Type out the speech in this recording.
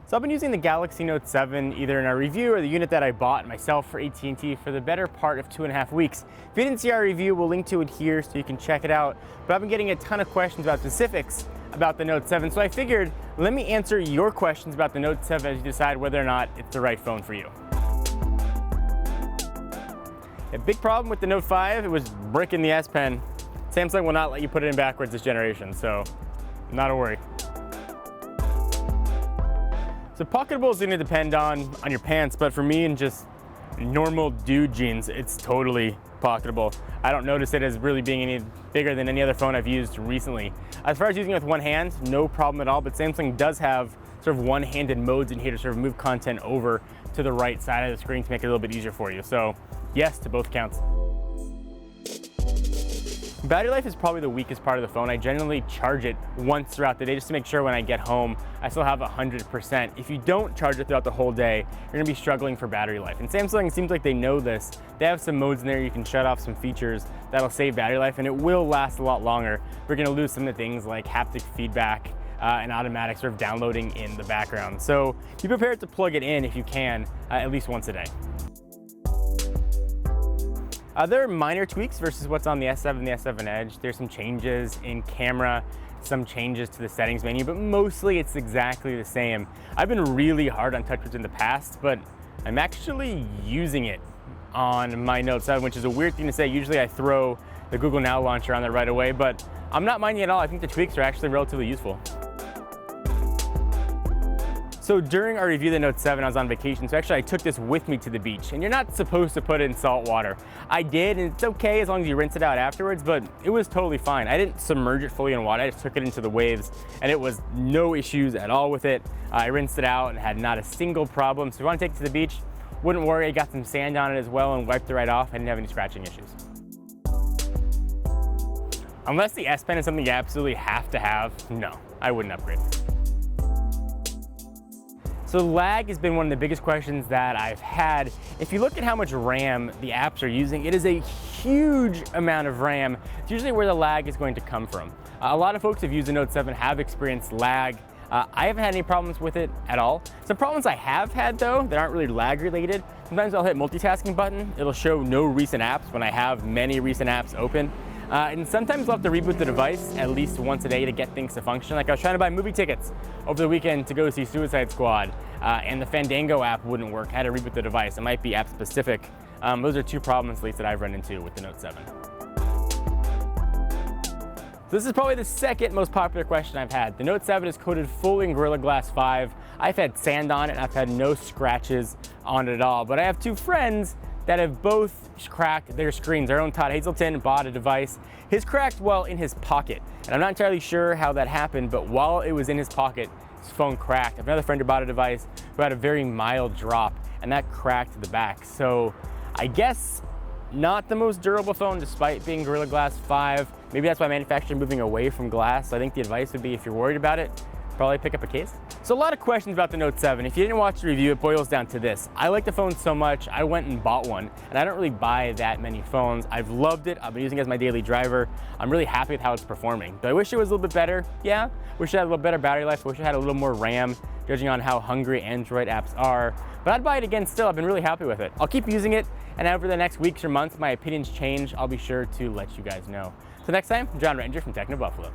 So I've been using the Galaxy Note 7 either in our review or the unit that I bought myself for AT&T for the better part of 2.5 weeks. If you didn't see our review, we'll link to it here so you can check it out. But I've been getting a ton of questions about specifics about the Note 7, so I figured let me answer your questions about the Note 7 as you decide whether or not it's the right phone for you. A big problem with the Note 5, it was bricking the S Pen. Samsung will not let you put it in backwards this generation, so not a worry. So pocketable is going to depend on your pants, but for me in just normal dude jeans, it's totally pocketable. I don't notice it as really being any bigger than any other phone I've used recently. As far as using it with one hand, no problem at all, but Samsung does have sort of one-handed modes in here to sort of move content over to the right side of the screen to make it a little bit easier for you. So yes to both counts. Battery life is probably the weakest part of the phone. I generally charge it once throughout the day just to make sure when I get home I still have 100%. If you don't charge it throughout the whole day, you're gonna be struggling for battery life. And Samsung seems like they know this. They have some modes in there you can shut off some features that'll save battery life, and it will last a lot longer. We're gonna lose some of the things like haptic feedback and automatic sort of downloading in the background. So be prepared to plug it in if you can, at least once a day. There are minor tweaks versus what's on the S7 and the S7 Edge. There's some changes in camera, some changes to the settings menu, but mostly it's exactly the same. I've been really hard on TouchWiz in the past, but I'm actually using it on my Note 7, which is a weird thing to say. Usually I throw the Google Now launcher on there right away, but I'm not minding it at all. I think the tweaks are actually relatively useful. So during our review of the Note 7, I was on vacation, so actually I took this with me to the beach, and you're not supposed to put it in salt water. I did, and it's okay as long as you rinse it out afterwards, but it was totally fine. I didn't submerge it fully in water, I just took it into the waves, and it was no issues at all with it. I rinsed it out and had not a single problem. So if you want to take it to the beach, wouldn't worry, I got some sand on it as well and wiped it right off. I didn't have any scratching issues. Unless the S Pen is something you absolutely have to have, no, I wouldn't upgrade. So lag has been one of the biggest questions that I've had. If you look at how much RAM the apps are using, it is a huge amount of RAM. It's usually where the lag is going to come from. A lot of folks who've used the Note 7 have experienced lag. I haven't had any problems with it at all. Some problems I have had though that aren't really lag related. Sometimes I'll hit multitasking button. It'll show no recent apps when I have many recent apps open. And sometimes I'll have to reboot the device at least once a day to get things to function. Like I was trying to buy movie tickets over the weekend to go see Suicide Squad, and the Fandango app wouldn't work. I had to reboot the device. It might be app specific. Those are two problems at least that I've run into with the Note 7. So this is probably the second most popular question I've had. The Note 7 is coated fully in Gorilla Glass 5. I've had sand on it and I've had no scratches on it at all, but I have two friends that have both cracked their screens. Our own Todd Hazelton bought a device. His cracked while in his pocket. And I'm not entirely sure how that happened, but while it was in his pocket, his phone cracked. I have another friend who bought a device who had a very mild drop, and that cracked the back. So I guess not the most durable phone despite being Gorilla Glass 5. Maybe that's why manufacturers are moving away from glass. So I think the advice would be, if you're worried about it, probably pick up a case. So a lot of questions about the Note 7. If you didn't watch the review, it boils down to this. I like the phone so much, I went and bought one, and I don't really buy that many phones. I've loved it. I've been using it as my daily driver. I'm really happy with how it's performing. Do I wish it was a little bit better? Yeah. Wish it had a little better battery life. Wish it had a little more RAM, judging on how hungry Android apps are. But I'd buy it again still. I've been really happy with it. I'll keep using it, and over the next weeks or months, my opinions change. I'll be sure to let you guys know. So next time, I'm John Ranger from Techno Buffalo.